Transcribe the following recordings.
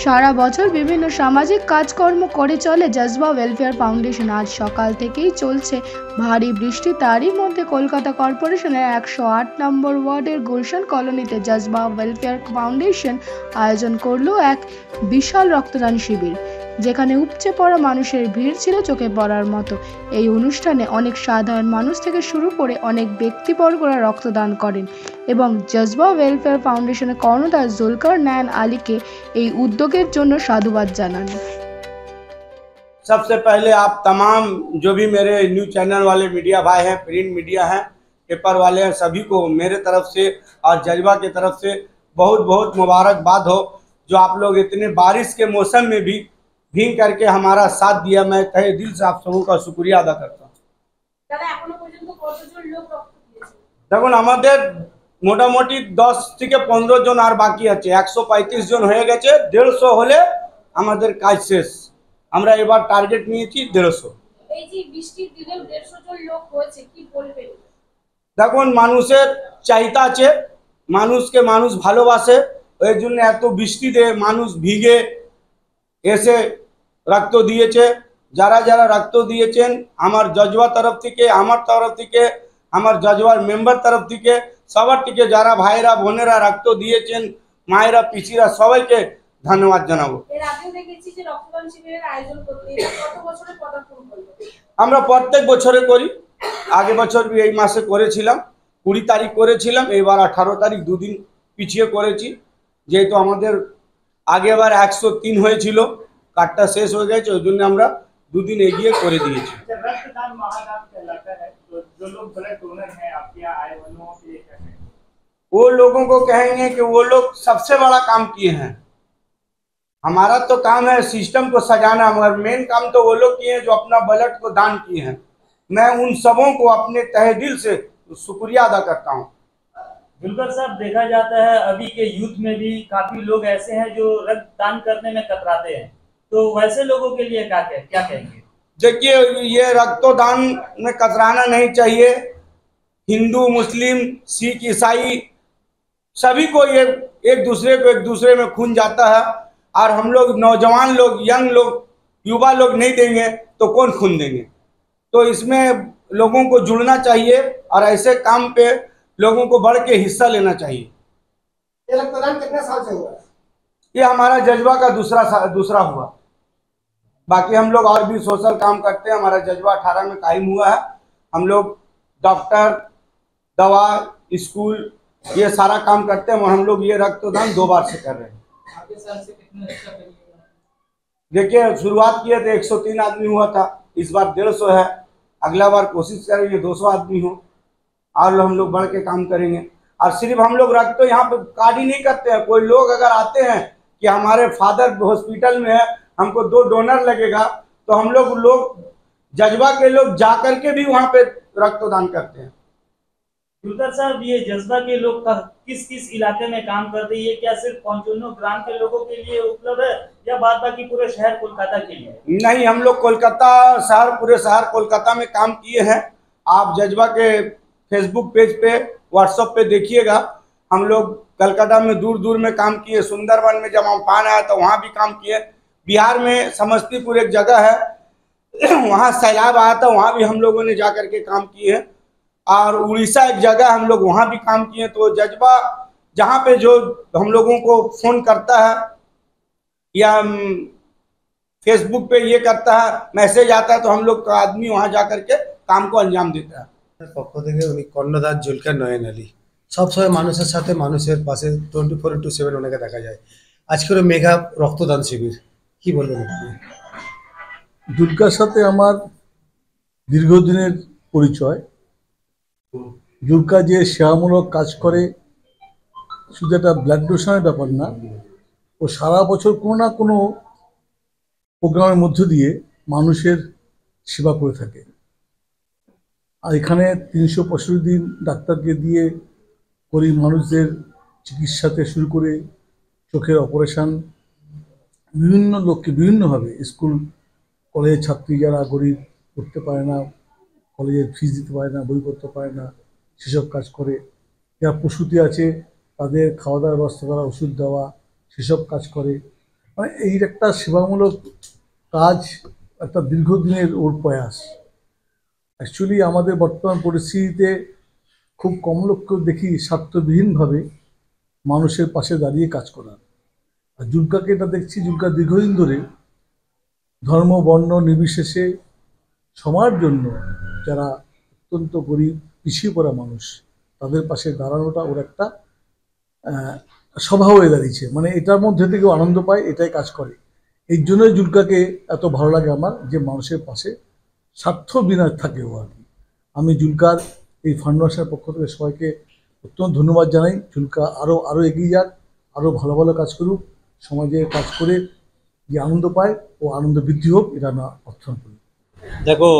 সারা বছর বিভিন্ন সামাজিক কাজকর্ম করে চলে জজবা ওয়েলফেয়ার ফাউন্ডেশন। আজ সকাল থেকেই চলছে ভারী বৃষ্টি, তারই মধ্যে কলকাতা কর্পোরেশনের 108 নম্বর ওয়ার্ডের গুলশান কলোনিতে জজবা ওয়েলফেয়ার ফাউন্ডেশন আয়োজন করলো এক বিশাল রক্তদান শিবির, যেখানে উপচে পড়া মানুষের ভিড় ছিল চোখে পড়ার মতো। এই অনুষ্ঠানে অনেক সাধারণ মানুষ থেকে শুরু করে অনেক ব্যক্তিবর্গরা রক্তদান করেন এবং জজবা ওয়েলফেয়ার ফাউন্ডেশনের কর্ণধার জুলকার নায়ন আলীকে এই উদ্যোগের জন্য সাধুবাদ জানান। सबसे पहले आप तमाम जो भी मेरे न्यूज़ चैनल वाले मीडिया भाई हैं, प्रिंट मीडिया हैं, पेपर वाले हैं, सभी को मेरे तरफ से और जजबा की तरफ से बहुत बहुत मुबारकबाद हो, जो आप लोग इतने बारिश के मौसम में भी भीग करके हमारा साथ दिया। मैं तहे दिल से आप सबों का शुक्रिया अदा करता हूँ। দেখুন, আমাদের মোটামুটি 10 থেকে 15 জন আর বাকি আছে। 135 জন হয়ে গেছে। 150 হলে আমাদের কাজ শেষ। আমরা এবার টার্গেট নিয়েছি 150। এই যে বৃষ্টির দিনে 150 জন লোক হয়েছে, কি বলবেন? দেখুন, মানুষের চাহিদা আছে, মানুষকে মানুষ ভালোবাসে, ওই জন্য এত বৃষ্টিতে মানুষ ভিগে এসে রক্ত দিয়েছে। যারা যারা রক্ত দিয়েছেন আমার জজবা তরফ থেকে, আমার তরফ থেকে, আমার জজবার মেম্বার তরফ থেকে, সবার থেকে যারা ভাইরা বোনেরা রক্ত দিয়েছেন, মায়েরা পিসিরা, সবাইকে ধন্যবাদ জানাবো। এর আগেও দেখেছি যে রক্তদান শিবিরের আয়োজন করতে, এটা কত বছরে পদার্পণ করলো? আমরা প্রত্যেক বছরে করি। আগে বছর এই মাসে করেছিলাম, 20 তারিখ করেছিলাম, এবার 18 তারিখ, দুদিন পিছিয়ে করেছি, যেহেতু আমাদের আগেবার 103 হয়েছিল, কার্ডটা শেষ হয়ে গেছে, ওই জন্য আমরা দুদিন এগিয়ে করে দিয়েছি। रक्तदान महादान कहलाता है, तो जो लोग ब्लड डोनर हैं आपके यहाँ आए हुए लोगों के लिए क्या कहेंगे? वो लोगों को कहेंगे कि वो लोग सबसे बड़ा काम किए हैं। हमारा तो काम है सिस्टम को सजाना, मगर मेन काम तो वो लोग किए हैं जो अपना ब्लड को दान किए हैं। मैं उन सबों को अपने तहे दिल से शुक्रिया अदा करता हूँ। जुल्कर साहब, देखा जाता है अभी के यूथ में भी काफी लोग ऐसे हैं जो रक्तदान करने में कतराते हैं, तो वैसे लोगों के लिए क्या कहेंगे? देखिए, ये रक्तदान में कतराना नहीं चाहिए। हिंदू, मुस्लिम, सिख, ईसाई सभी को ये एक दूसरे में खून जाता है, और हम लोग नौजवान लोग, यंग लोग, युवा लोग नहीं देंगे तो कौन खून देंगे? तो इसमें लोगों को जुड़ना चाहिए और ऐसे काम पे लोगों को बढ़ के हिस्सा लेना चाहिए। ये रक्तदान कितने साल से हुआ है? ये हमारा जज्बा का दूसरा हुआ। बाकी हम लोग और भी सोशल काम करते हैं। हमारा जज्बा 18 में कायम हुआ है। हम लोग डॉक्टर, दवा, स्कूल, ये सारा काम करते हैं, और हम लोग ये रक्तदान 2 बार से कर रहे हैं। आगे साल से कितने अच्छा करिएगा? देखिए, शुरुआत किए थे 103 आदमी हुआ था, इस बार 150 है। अगला बार कोशिश करेंगे 200 आदमी हो, और हम लोग बढ़ के काम करेंगे। और सिर्फ हम लोग रक्त तो यहाँ पे कार्ड ही नहीं करते हैं। कोई लोग अगर आते हैं कि हमारे फादर हॉस्पिटल में है, हमको 2 डोनर लगेगा, तो हम लोग जज्बा के लोग जा करके भी वहाँ पे रक्तदान करते हैं। जुल्कर साहब, ये जज्बा के लोग किस किस इलाके में काम करते हैं? ये क्या सिर्फ 55 ग्राम के लोगों के लिए उपलब्ध है या बाद बाकी पूरे शहर कोलकाता के लिए? नहीं, हम लोग कोलकाता शहर, पूरे शहर कोलकाता में काम किए हैं। आप जज्बा के फेसबुक पेज पे, व्हाट्सएप पे देखिएगा। हम लोग कलकत्ता में दूर दूर में काम किए, सुंदरवन में जब अम्फान आया तो वहाँ भी काम किए। बिहार में समस्तीपुर एक जगह है, वहाँ सैलाब आया था, वहाँ भी हम लोगों ने जा कर के काम किए हैं। और उड़ीसा एक जगह हम लोग वहाँ भी काम किए। तो जज्बा जहाँ पे जो हम लोगों को फ़ोन करता है या फेसबुक पे ये करता है, मैसेज आता है, तो हम लोग का आदमी वहाँ जा कर के काम को अंजाम देता है। পক্ষ থেকে উনি কর্ণধার জুলকার নয়ন আলী সবসময় মানুষের সাথে, মানুষের পাশে 24/7 ওনাকে দেখা যায়। আজকের মেগা রক্তদান শিবির, কি বলবেন আপনি? জুলকার সাথে আমার দীর্ঘদিনের পরিচয়। জুলকা যে সেবামূলক কাজ করে, শুধু একটা ব্লাড ডোনেশনের ব্যাপার না, ও সারা বছর কোনো না কোনো প্রোগ্রামের মধ্য দিয়ে মানুষের সেবা করে থাকে। আর এখানে 365 দিন ডাক্তারকে দিয়ে গরিব মানুষদের চিকিৎসাতে শুরু করে চোখের অপারেশন, বিভিন্ন লোককে বিভিন্নভাবে, স্কুল কলেজের ছাত্রী যারা গরিব, পড়তে পারে না, কলেজের ফিস দিতে পারে না, বই পড়তে পারে না, সেসব কাজ করে। যারা প্রসূতি আছে তাদের খাওয়া দাওয়ার ব্যবস্থা করা, ওষুধ দেওয়া, সেসব কাজ করে। মানে এই একটা সেবামূলক কাজ, একটা দীর্ঘদিনের ওর প্রয়াস। অ্যাকচুয়ালি আমাদের বর্তমান পরিস্থিতিতে খুব কম লোককে দেখি স্বার্থবিহীনভাবে মানুষের পাশে দাঁড়িয়ে কাজ করার। আর জুলকাকে এটা দেখছি, জুলকা দীর্ঘদিন ধরে ধর্ম বর্ণ নির্বিশেষে সবার জন্য, যারা অত্যন্ত গরিব পিছিয়ে পড়া মানুষ, তাদের পাশে দাঁড়ানোটা ওর একটা স্বভাব হয়ে দাঁড়িয়েছে। মানে এটার মধ্যে থেকেও আনন্দ পায়, এটাই কাজ করে। এই জন্যই জুলকাকে এত ভালো লাগে আমার, যে মানুষের পাশে স্বার্থ বিনা থাকে ও আর কি। আমি জুলকার এই ফাউন্ডেশনের পক্ষ থেকে সবাইকে অত্যন্ত ধন্যবাদ জানাই। জুলকা আরও এগিয়ে যাক, আরও ভালো ভালো কাজ করুক, সমাজে কাজ করে যে আনন্দ পায় ও আনন্দ বৃদ্ধি হোক, এটা আমরা প্রার্থনা করি। দেখো,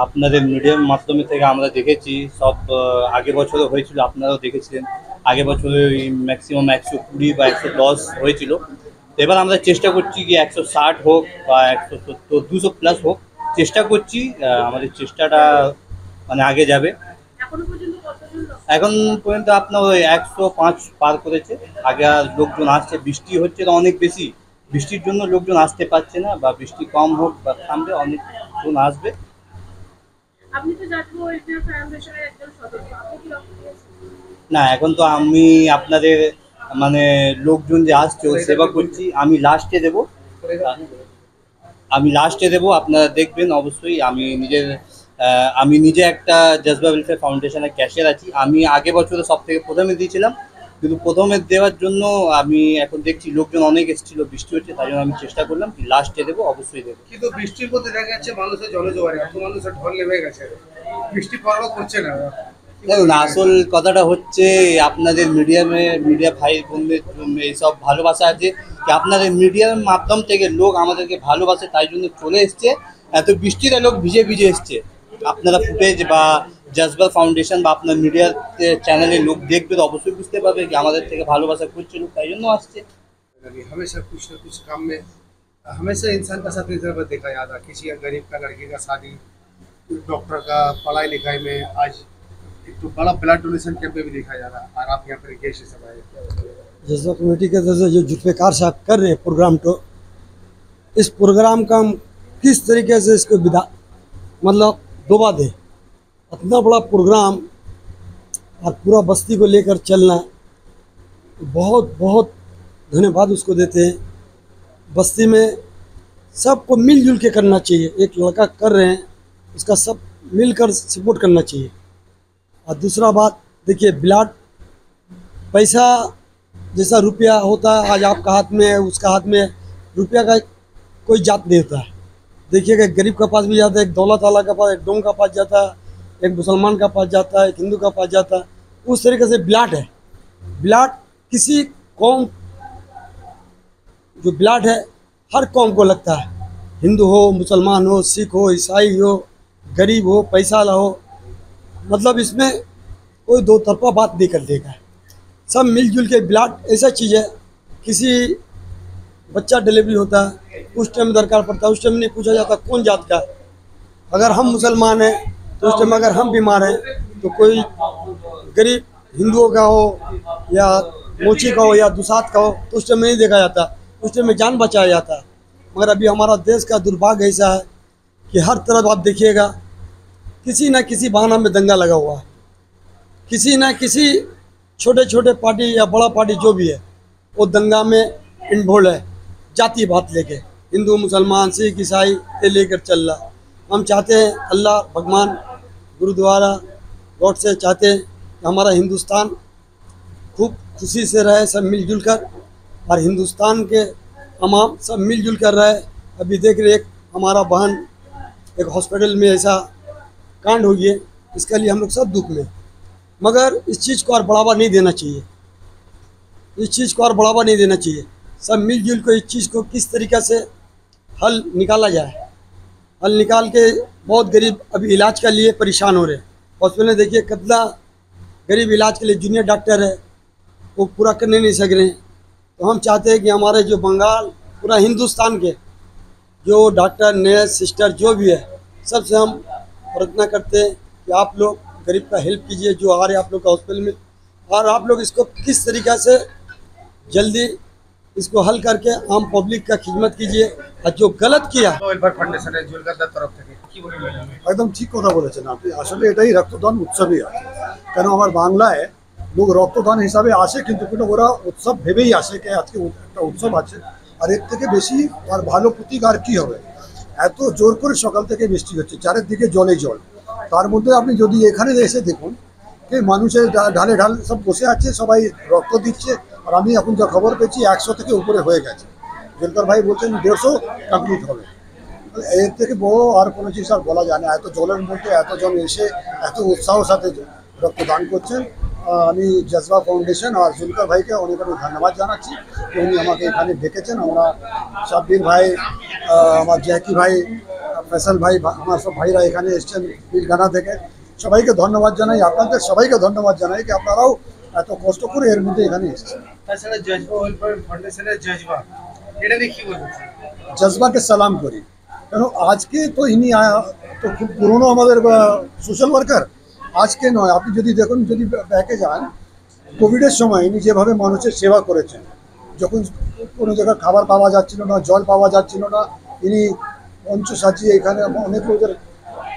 আপনাদের মিডিয়ার মাধ্যমে থেকে আমরা দেখেছি সব আগের বছরও হয়েছিল, আপনারাও দেখেছিলেন। আগের বছরে ওই ম্যাক্সিমাম 120 বা 110 হয়েছিল। তো এবার আমরা চেষ্টা করছি কি 160 হোক বা 170, 200 প্লাস হোক, চেষ্টা করছি। আমাদের চেষ্টাটা মানে আগে যাবে। এখনো পর্যন্ত কতজন এখন পর্যন্ত আপনার ওই 105 পার করেছে। আগে আর লোকজন আসছে, বৃষ্টি হচ্ছে তো অনেক বেশি, বৃষ্টির জন্য লোকজন আসতে পারছে না, বা বৃষ্টি কম হোক বা থামবে, অনেকজন আসবে। আপনি তো জাতীয় ওয়েলফেয়ার ফাউন্ডেশনের একজন সদস্য, আপনি কি রক্ত দিয়েছেন? না, এখন তো আমি আপনাদের মানে লোকজন যে আসছে ওর সেবা করছি। আমি লাস্টে দেবো, আপনারা দেখবেন অবশ্যই। আমি নিজে একটা জজবা ওয়েলফেয়ার ফাউন্ডেশনের ক্যাশিয়ার আছি। আমি আগের বছরে সব থেকে প্রথমে দিয়েছিলাম, কিন্তু প্রথমে দেওয়ার জন্য আমি এখন দেখছি লোকজন অনেক এসেছিল, বৃষ্টি হচ্ছে, তাই জন্য আমি চেষ্টা করলাম কি লাস্টে দেবো, অবশ্যই দেবো। কিন্তু বৃষ্টির মধ্যে দেখা যাচ্ছে মানুষের জলজোয়ারে, এত মানুষের ঢল নেমে গেছে, বৃষ্টি পরোয়া করছে না। দেখুন, আসল কথাটা হচ্ছে আপনাদের মিডিয়া ভাই বোনদের এইসব ভালোবাসা আছে কি আপনাদের মিডিয়ার মাধ্যম থেকে লোক আমাদেরকে ভালোবাসে, তাই জন্য চলে এসছে। এত বৃষ্টিতে লোক ভিজে ভিজে এসছে। আপনারা ফুটেজ বা জজবা ফাউন্ডেশন বা আপনার মিডিয়ার চ্যানেলে লোক দেখবে তো অবশ্যই বুঝতে পারবে কি আমাদের থেকে ভালোবাসা করছে লোক, তাই জন্য আসছে। हमेशा कुछ न कुछ काम में हमेशा इंसान का साथ इधर देखा जाता, किसी गरीब का लड़के का शादी, डॉक्टर का पढ़ाई लिखाई में। आज एक तो बड़ा ब्लड डोनेशन कैंप भी देखा जा रहा है, और आप यहाँ पर गेस्ट सब आए। जज्बा कमेटी के तरफ से जो जुल्फ़िकार साहब कर रहे हैं प्रोग्राम, तो इस प्रोग्राम का हम किस तरीके से इसको मतलब दोबा दें। इतना बड़ा प्रोग्राम और पूरा बस्ती को लेकर चलना, बहुत बहुत धन्यवाद उसको देते हैं। बस्ती में सबको मिलजुल के करना चाहिए। एक लड़का कर रहे हैं, उसका सब मिलकर सपोर्ट करना चाहिए। और दूसरा बात, देखिए ब्लड पैसा जैसा रुपया होता है, आज आपका हाथ में है, उसका हाथ में है, रुपया का कोई जात नहीं होता है। देखिएगा, एक गरीब का पास भी जाता है, एक दौलत वाला का पास, एक डोंग का पास जाता है, एक मुसलमान का पास जाता है, एक हिंदू का पास जाता है। उस तरीके से ब्लड है। ब्लड किसी कौम, जो ब्लड है हर कौम को लगता है, हिंदू हो, मुसलमान हो, सिख हो, ईसाई हो, गरीब हो, पैसा वाला हो, मतलब इसमें कोई दो तरफा बात नहीं कर देगा। सब मिलजुल के, ब्लड ऐसा चीज़ है, किसी बच्चा डिलीवरी होता है उस टाइम दरकार पड़ता है, उस टाइम नहीं पूछा जाता कौन जात का है। अगर हम मुसलमान हैं तो उस टाइम अगर हम बीमार हैं तो कोई गरीब हिंदुओं का हो या मोची का हो या दुसात का हो तो उस टाइम नहीं देखा जाता, उस टाइम में जान बचाया जाता है। मगर अभी हमारा देश का दुर्भाग्य ऐसा है कि हर तरफ आप देखिएगा किसी न किसी बहाना में दंगा लगा हुआ है। किसी न किसी छोटे छोटे पार्टी या बड़ा पार्टी जो भी है वो दंगा में इन्वॉल्व है, जाति बात लेके, हिंदू मुसलमान सिख ईसाई ये लेकर चल रहा। हम चाहते हैं अल्लाह भगवान गुरुद्वारा गॉड से चाहते हैं कि हमारा हिंदुस्तान खूब खुशी से रहे, सब मिलजुल कर, और हिंदुस्तान के तमाम सब मिलजुल कर रहे। अभी देख रहे एक हमारा बहन एक हॉस्पिटल में ऐसा कांड हो गया, इसके लिए हम लोग सब दुख में। मगर इस चीज़ को और बढ़ावा नहीं देना चाहिए, इस चीज़ को और बढ़ावा नहीं देना चाहिए। सब मिलजुल कर इस चीज़ को किस तरीक़े से हल निकाला जाए, हल निकाल के। बहुत गरीब अभी इलाज के लिए परेशान हो रहे हैं। हॉस्पिटल में देखिए कितना गरीब इलाज के लिए जूनियर डॉक्टर है, वो पूरा करने नहीं सक रहे हैं। तो हम चाहते हैं कि हमारे जो बंगाल, पूरा हिंदुस्तान के जो डॉक्टर नर्स सिस्टर जो भी है, सबसे हम प्रार्थना करते हैं कि आप लोग गरीब का हेल्प कीजिए जो आ रहे हैं आप लोग का हॉस्पिटल में, और आप लोग इसको किस तरीक़े से जल्दी इसको हल करके आम पब्लिक का खिदमत कीजिए और जो गलत किया ওয়েলফেয়ার ফাউন্ডেশনের জুলকারদার তরফ থেকে কি বলবেন? একদম ঠিক কথা বলেছেন আপনি। আসলে এটাই রক্তদান উৎসবই আছে, কেন আমার বাংলায় লোক রক্তদান হিসাবে আসে, কিন্তু ওরা উৎসব ভেবেই আসে যে আজকে একটা উৎসব আছে। আর এর থেকে বেশি আর ভালো প্রতীক আর কি হবে? এত জোর করে সকাল থেকে বৃষ্টি হচ্ছে, চারিদিকে জলে জল, তার মধ্যে আপনি যদি এখানে এসে দেখুন যে মানুষের ঢালে ঢাল সব বসে আছে, সবাই রক্ত দিচ্ছে। আর আমি এখন যা খবর পেয়েছি 100 থেকে উপরে হয়ে গেছে। জলকার ভাই বলছেন 150 কমপ্লিট হবে। এর থেকে বড় আর কোনো জিনিস আর বলা যায় না। এত জলের মধ্যে এতজন এসে এত উৎসাহের সাথে রক্তদান করছেন। আমি জজবা ফাউন্ডেশন আর জুলকার ভাইকে অনেক অনেক ধন্যবাদ জানাচ্ছি, উনি আমাকে এখানে ডেকেছেন। আমরা সাব্বির ভাই, আমার জ্যাকি ভাই, ফেসল ভাই, আমার সব ভাইরা এখানে এসছেন পিলখানা থেকে। সবাইকে ধন্যবাদ জানাই, আপনাদের সবাইকে ধন্যবাদ জানাই যে আপনারাও এত কষ্ট করে এর মধ্যে এখানে এসেছেন। তাছাড়া জজবা ওয়েলফেয়ার ফাউন্ডেশনের জজবা, এটা নিয়ে কি বলবেন? জজবাকে সালাম করি, কেন আজকে তো ইনি তো খুব পুরনো আমাদের সোশ্যাল ওয়ার্কার, আজকে নয়। আপনি যদি দেখুন, যদি ব্যাকে যান, কোভিডের সময় ইনি যেভাবে মানুষের সেবা করেছেন, যখন কোনো জায়গায় খাবার পাওয়া যাচ্ছিল না, জল পাওয়া যাচ্ছিল না, ইনি মঞ্চ সাজিয়ে এখানে অনেক লোকের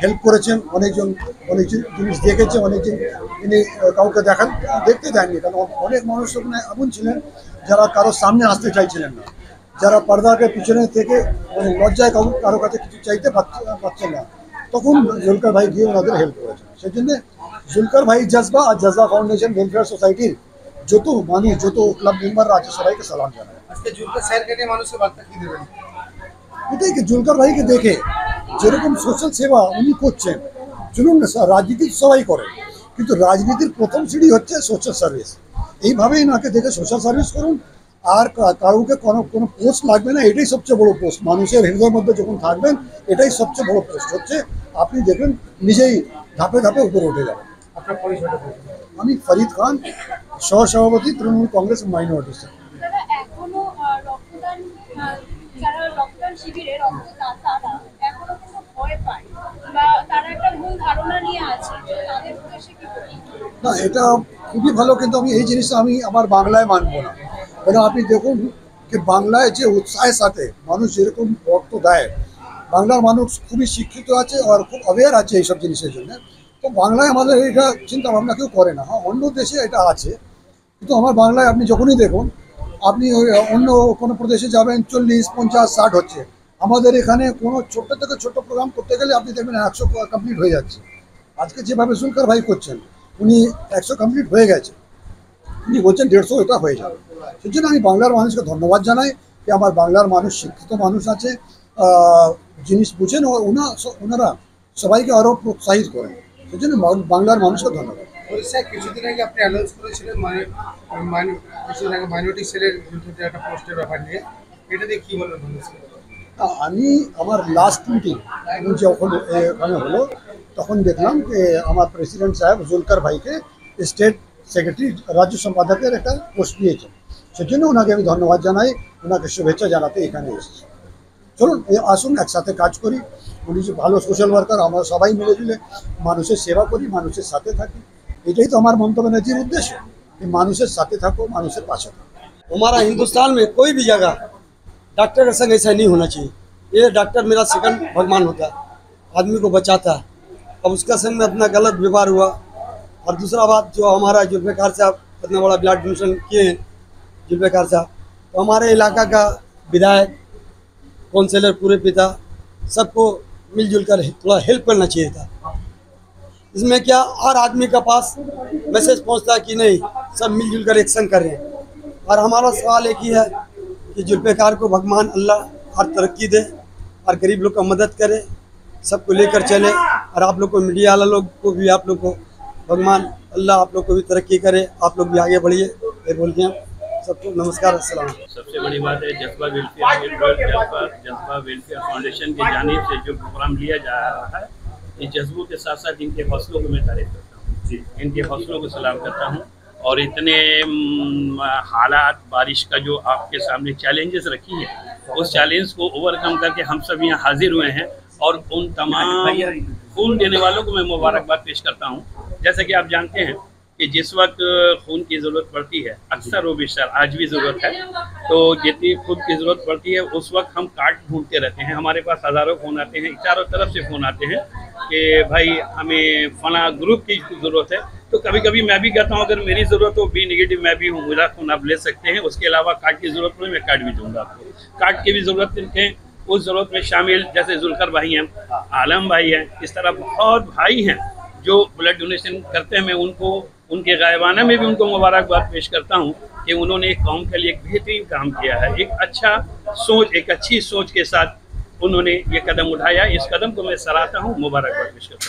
হেল্প করেছেন। অনেকজন অনেক জিনিস দেখেছে, অনেকজন ইনি কাউকে দেখতে দেননি, কারণ অনেক মানুষ ওখানে এমন ছিলেন যারা কারোর সামনে আসতে চাইছিলেন না, যারা পর্দাকে পিছনে থেকে লজ্জায় কারো কাছে কিছু চাইতে পারছেন না, তখন জুলকার ভাই গিয়ে ওনাদের হেল্প করেছেন। সেই জন্যে জুলকার ভাই জজবা আর জজবা ফাউন্ডেশন ওয়েলফেয়ার সোসাইটির যত মানুষ, যত ক্লাব মেম্বাররা আছে, সবাইকে সালাম জানাই। আজকে জুলকার স্যারকে নিয়ে মানুষের বার্তা কি দেবেন? এটাই কি, জুলকার ভাইকে দেখে যেরকম সোশ্যাল সেবা উনি করছেন, চলুন না স্যার, রাজনীতি সবাই করে, কিন্তু রাজনীতির প্রথম সিঁড়ি হচ্ছে সোশ্যাল সার্ভিস। এইভাবেই নাকে দেখে সোশ্যাল সার্ভিস করুন। আর কাউকে কোনো পোস্ট লাগবে না, এটাই সবচেয়ে বড় পোস্ট। মানুষের হৃদয়ের মধ্যে যখন থাকবেন, এটাই সবচেয়ে বড় পোস্ট হচ্ছে। আপনি দেখবেন নিজেই ধাপে ধাপে উপরে উঠে যাবেন। আপনার পরিচয়টা বলুন। আমি ফরিদ খান, সহসভাপতি, তৃণমূল কংগ্রেস মাইনরিটি সেল। এখনো রক্তদান, যারা রক্তদান শিবিরে রক্তদাতারা এখনো কিন্তু ভয় পায় বা তারা একটা ভুল ধারণা নিয়ে আছে, তাদের উদ্দেশ্যে কি বলবেন? না, এটা খুবই ভালো, কিন্তু আমি এই জিনিসটা আমি আমার বাংলায় মানবো না। কেন আপনি দেখুন যে বাংলায় যে উৎসাহের সাথে মানুষ যেরকম রক্ত দেয়, বাংলার মানুষ খুবই শিক্ষিত আছে আর খুব অ্যাওয়্যার আছে এইসব জিনিসের জন্য। তো বাংলায় আমাদের এটা চিন্তা ভাবনা কেউ করে না। হ্যাঁ, অন্য দেশে এটা আছে, কিন্তু আমার বাংলায় আপনি যখনই দেখুন, আপনি অন্য কোনো প্রদেশে যাবেন 40, 50, 60 হচ্ছে। আমাদের এখানে কোনো ছোট্ট থেকে ছোট্ট প্রোগ্রাম করতে গেলে আপনি দেখবেন 100 কমপ্লিট হয়ে যাচ্ছে। আজকে যেভাবে জুলকার ভাই করছেন, উনি 100 কমপ্লিট হয়ে গেছে, উনি বলছেন 150 এটা হয়ে যাবে। সেই জন্য আমি বাংলার মানুষকে ধন্যবাদ জানাই যে আমার বাংলার মানুষ শিক্ষিত মানুষ আছে, জিনিস বুঝেন, ওনারা সবাইকে আরও প্রোৎসাহিত করেন। সেই জন্য বাংলার মানুষকে ধন্যবাদ। স্যার, কিছুদিন আগে আপনি অ্যানাউন্স করেছিলেন কিছুদিন আগে মাইনরিটি সেলের একটা পোস্টের ব্যাপার নিয়ে, এটা দিয়ে কী বলবেন? আমি আমার লাস্ট মিটিং যখন এখানে হলো, তখন দেখলাম যে আমার প্রেসিডেন্ট সাহেব জুলকার ভাইকে স্টেট সেক্রেটারি, রাজ্য সম্পাদকের একটা পোস্ট দিয়েছেন। সেজন্য ওনাকে আমি ধন্যবাদ জানাই, ওনাকে শুভেচ্ছা জানাতে এখানে এসেছি। চলুন আসুন একসাথে কাজ করি। উনি যে ভালো সোশ্যাল ওয়ার্কার, আমরা সবাই মিলে মিলে মানুষের সেবা করি, মানুষের সাথে থাকি। এটাই তো আমার মমতা ব্যানার্জির उद्देश्य, कि মানুষের সাথে থাকো, মানুষের পাশে থাকো। हमारा हिंदुस्तान में कोई भी जगह डॉक्टर का संग ऐसा नहीं होना चाहिए। ये डॉक्टर मेरा सेकंड भगवान होता है, आदमी को बचाता है। अब उसका संग में अपना गलत व्यवहार हुआ। और दूसरा बात, जो हमारा जुल्फ़िकार साहब इतना बड़ा ब्लड डोनेशन किए हैं, जुल्फ़िकार साहब, तो हमारे इलाका का विधायक, काउंसिलर, पूरे पिता, सबको मिलजुल कर थोड़ा हेल्प करना चाहिए था। इसमें क्या हर आदमी का पास मैसेज पहुंचता है कि नहीं, सब मिलजुल कर एक्शन कर रहे हैं। और हमारा सवाल एक ही है कि जुल्फ़िकार को भगवान अल्लाह हर तरक्की दे और गरीब लोग का मदद करे, सबको लेकर चले। और आप लोग को, मीडिया वाला लोग को भी, आप लोग को भगवान अल्लाह आप लोग को भी तरक्की करे, आप लोग भी आगे बढ़िए। ये बोल के सबको नमस्कार, अस्सलाम। सबसे बड़ी बात है जज्बा वेलफेयर फाउंडेशन की जानिब से जो प्रोग्राम लिया जा रहा है, इस जज्बों के साथ साथ इनके हौसलों को मैं तारीफ करता हूँ जी, इनके हौसलों को सलाम करता हूँ। और इतने हालात, बारिश का जो आपके सामने चैलेंजेस रखी है, उस चैलेंज को ओवरकम करके हम सब यहाँ हाजिर हुए हैं। और उन तमाम खून देने वालों को मैं मुबारकबाद पेश करता हूँ। जैसा कि आप जानते हैं कि जिस वक्त खून की ज़रूरत पड़ती है, अक्सर वो बेशतर आज भी ज़रूरत है, तो जितनी खुद की ज़रूरत पड़ती है उस वक्त हम कार्ड ढूंढते रहते हैं। हमारे पास हज़ारों फ़ोन आते हैं, चारों तरफ से फ़ोन आते हैं कि भाई हमें फला ग्रुप की ज़रूरत है। तो कभी कभी मैं भी कहता हूँ अगर मेरी ज़रूरत हो, बी नेगेटिव मैं भी हूँ, मेरा खून आप ले सकते हैं। उसके अलावा कार्ड की ज़रूरत पड़े मैं कार्ड भी दूँगा आपको। कार्ड की भी ज़रूरत है, उस ज़रूरत में शामिल जैसे जुल्कर भाई हैं, आलम भाई हैं, इस तरह बहुत भाई हैं जो ब्लड डोनेशन करते हैं। मैं उनको उनके गायबाना में भी उनको मुबारकबाद पेश करता हूँ कि उन्होंने एक कौम के लिए एक बेहतरीन काम किया है। एक अच्छा सोच, एक अच्छी सोच के साथ उन्होंने ये कदम उठाया। इस कदम को मैं सराहता हूँ, मुबारकबाद पेश करता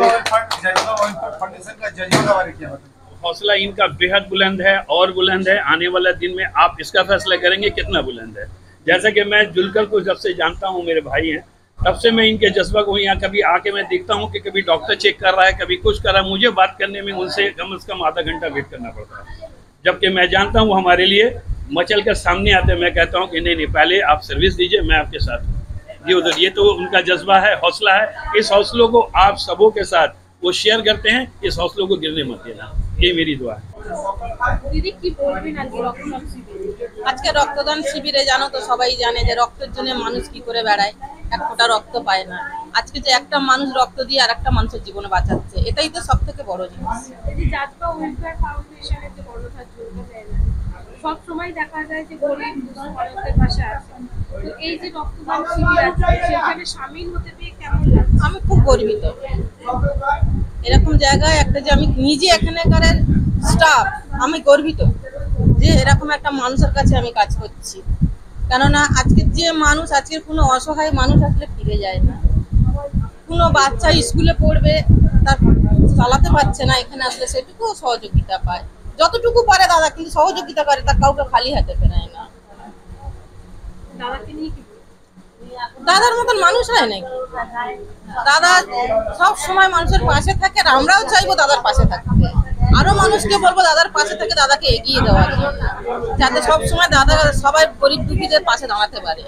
हूँ। हौसला इनका बेहद बुलंद है और बुलंद है। आने वाला दिन में आप इसका फैसला करेंगे कितना बुलंद है। जैसा कि मैं जुल्कर को जब से जानता हूँ, मेरे भाई हैं, तब से मैं इनके जज्बा को यहाँ कभी आके मैं देखता हूँ कि कभी डॉक्टर चेक कर रहा है, कभी कुछ कर रहा है, मुझे बात करने में उनसे कम से कम आधा घंटा वेट करना पड़ता है। जबकि मैं जानता हूँ हमारे लिए मचल कर सामने आते हैं। मैं कहता हूँ कि नहीं पहले आप सर्विस दीजिए, मैं आपके साथ हूँ। ये तो उनका जज्बा है, हौसला है। इस हौसलों को आप सबों के साथ वो शेयर करते हैं। इस हौसलों को गिरने मत देना, ये मेरी दुआ है। দিদি কি বলবেন আজকে রক্তদান শিবিরে? আজকে রক্তদান শিবিরে জানো তো সবাই জানে যে রক্তের জন্য মানুষ কি করে বেড়ায়, এক ফোঁটা রক্ত পায় না। আজকে যে একটা মানুষ রক্ত দিয়ে আর একটা মানুষের জীবন বাঁচাচ্ছে, এটাই তো সব থেকে বড় জিনিস। এই জাজবা ওয়েলফেয়ার ফাউন্ডেশনের যে কর্মকাণ্ড চলছে, সব সময় দেখা যায় যে গরিব মানুষদের পাশে আছে। তো এই যে রক্তদান শিবির আছে, সেখানে শামিল হতে পেরে কেমন লাগছে? আমি খুব গর্বিত এরকম জায়গায় একটা যে আমি নিজে এখানকার স্টাফ, আমি গর্বিত যে এরকম একটা মানুষের কাছে আমি কাজ করছি। কেননা আজকের যে মানুষ, আজকের কোনো অসহায় মানুষ আসলে ফিরে যায় না। কোনো বাচ্চা স্কুলে পড়বে, তার চালাতে পারছে না, এখানে আসলে সেটুকুও সহযোগিতা পায়। যতটুকু পারে দাদা কিন্তু সহযোগিতা করে, তার কাউকে খালি হাতে ফেরায় না। দাদাকে নিয়ে কি দাদার মতন মানুষ হয় নাকি? দাদা সব সময় মানুষের পাশে থাকে, আর আমরাও চাইবো দাদার পাশে থাকতে। আরো মানুষকে বলবো দাদার পাশে থেকে দাদাকে এগিয়ে দেওয়ার জন্য, যাতে সব সময় দাদা সবাই গরিব দুঃখীদের পাশে দাঁড়াতে পারে।